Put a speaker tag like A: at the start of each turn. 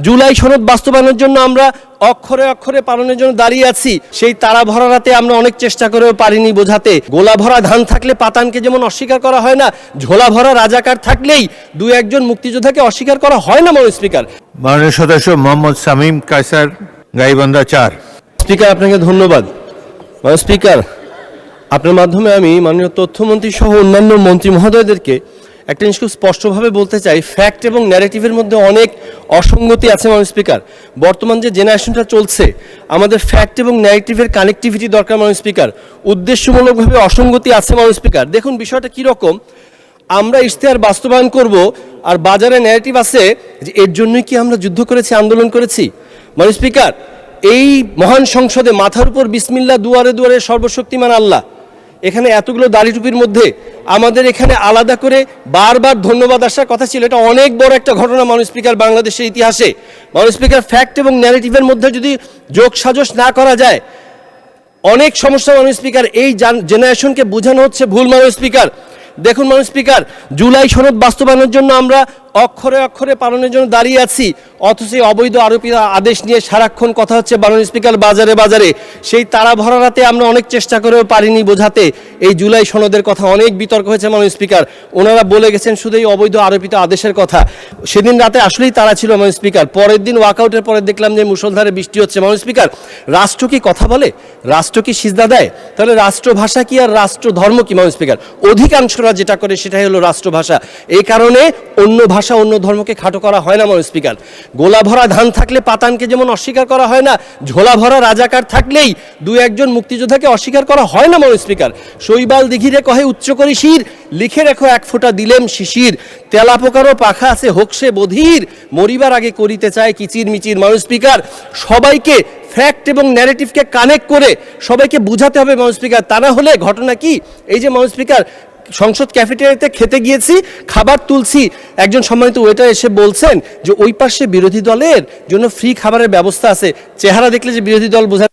A: জুলাই সনদ বাস্তবায়নের জন্য আমরা অক্ষরে অক্ষরে পালনের জন্য দাঁড়িয়ে আছি। সেই তারা ভরা রাতে আমরা অনেক চেষ্টা করেও পারিনি বোঝাতে। গোলা ভরা ধান থাকলে পাতানকে যেমন অস্বীকার করা হয় না, ঝোলা ভরা রাজাকার থাকলেই দু একজন মুক্তিযোদ্ধাকে অস্বীকার করা হয় না। মাননীয় স্পিকার,
B: মাননীয় সদস্য মোহাম্মদ শামীম কায়সার, গাইবান্ধা 4।
A: স্পিকার, আপনাকে ধন্যবাদ। মাননীয় স্পিকার, আপনার মাধ্যমে আমি মাননীয় তথ্যমন্ত্রী সহ অন্যান্য মন্ত্রী মহোদয়দেরকে একটা জিনিস খুব স্পষ্টভাবে বলতে চাই, ফ্যাক্ট এবং ন্যারেটিভের মধ্যে অনেক অসঙ্গতি আছে। মাননীয় স্পিকার, বর্তমান যে জেনারেশনটা চলছে, আমাদের ফ্যাক্ট এবং ন্যারেটিভের কানেক্টিভিটি দরকার। মাননীয় স্পিকার, উদ্দেশ্যমূলকভাবে অসঙ্গতি আছে। মাননীয় স্পিকার, দেখুন বিষয়টা কীরকম, আমরা ইশতেহার বাস্তবায়ন করব আর বাজারে ন্যারেটিভ আছে যে এর জন্যই কি আমরা যুদ্ধ করেছি, আন্দোলন করেছি। মাননীয় স্পিকার, এই মহান সংসদে মাথার উপর বিসমিল্লাহ, দুয়ারে দুয়ারে সর্বশক্তিমান আল্লাহ, এখানে এতগুলো দাড়ি টুপির মধ্যে আমাদের এখানে আলাদা করে বারবার ধন্যবাদ আসার কথা ছিল। এটা অনেক বড় একটা ঘটনা মাননীয় স্পিকার বাংলাদেশের ইতিহাসে। মাননীয় স্পিকার, ফ্যাক্ট এবং ন্যারেটিভের মধ্যে যদি যোগ সাজস না করা যায় অনেক সমস্যা। মাননীয় স্পিকার, এই জেনারেশনকে বোঝানো হচ্ছে ভুল। মাননীয় স্পিকার, দেখুন মাননীয় স্পিকার, জুলাই সনদ বাস্তবায়নের জন্য আমরা অক্ষরে অক্ষরে পালনের জন্য দাঁড়িয়ে আছি, অথচ অবৈধ আরোপিত আদেশ নিয়ে সারাক্ষণ কথা হচ্ছে। মাননীয় স্পিকার, বাজারে বাজারে সেই তারা ভরা রাতে আমরা অনেক চেষ্টা করেও পারিনি বোঝাতে। এই জুলাই সনদের কথা অনেক বিতর্ক হয়েছে। মাননীয় স্পিকার, ওনারা বলে গেছেন শুধু এই অবৈধ আরোপিত আদেশের কথা। সেদিন রাতে আসলেই তারা ছিল। মাননীয় স্পিকার, পরের দিন ওয়াকআউটের পরে দেখলাম যে মুষলধারে বৃষ্টি হচ্ছে। মাননীয় স্পিকার, রাষ্ট্র কি কথা বলে? রাষ্ট্র কি সিজদা দেয়? তাহলে রাষ্ট্রভাষা কি আর রাষ্ট্র ধর্ম কি? মাননীয় স্পিকার, অধিকাংশরা যেটা করে সেটাই হলো রাষ্ট্রভাষা। এই কারণে অন্য ভাষা, অন্য ধর্মকে খাটো করা হয় না। মাননীয় স্পিকার, গোলা ভরা ধান থাকলে পাতানকে যেমন অস্বীকার করা হয় না, ঝোলা ভরা রাজাকার থাকলেই দু একজন মুক্তিযোদ্ধাকে অস্বীকার করা হয় না। মাননীয় স্পিকার, শৈবাল দিঘিরে কহে উচ্চ করি শির, লিখে রেখো এক ফোঁটা দিলেম শিশির, তেলা পোকারও পাখা আছে হোকসে বধির, মরিবার আগে করিতে চায় কিচির মিচির। মাননীয় স্পিকার, সবাইকে ফ্যাক্ট এবং ন্যারেটিভকে কানেক্ট করে সবাইকে বুঝাতে হবে। মাননীয় স্পিকার, তা না হলে ঘটনা কি, এই যে মাননীয় স্পিকার সংসদ ক্যাফেটেরিয়াতে খেতে গিয়েছি, খাবার তুলছি, একজন সম্মানিত ওয়েটার এসে বলছেন যে ওই পাশে বিরোধী দলের জন্য ফ্রি খাবারের ব্যবস্থা আছে। চেহারা দেখলে যে বিরোধী দল বোঝা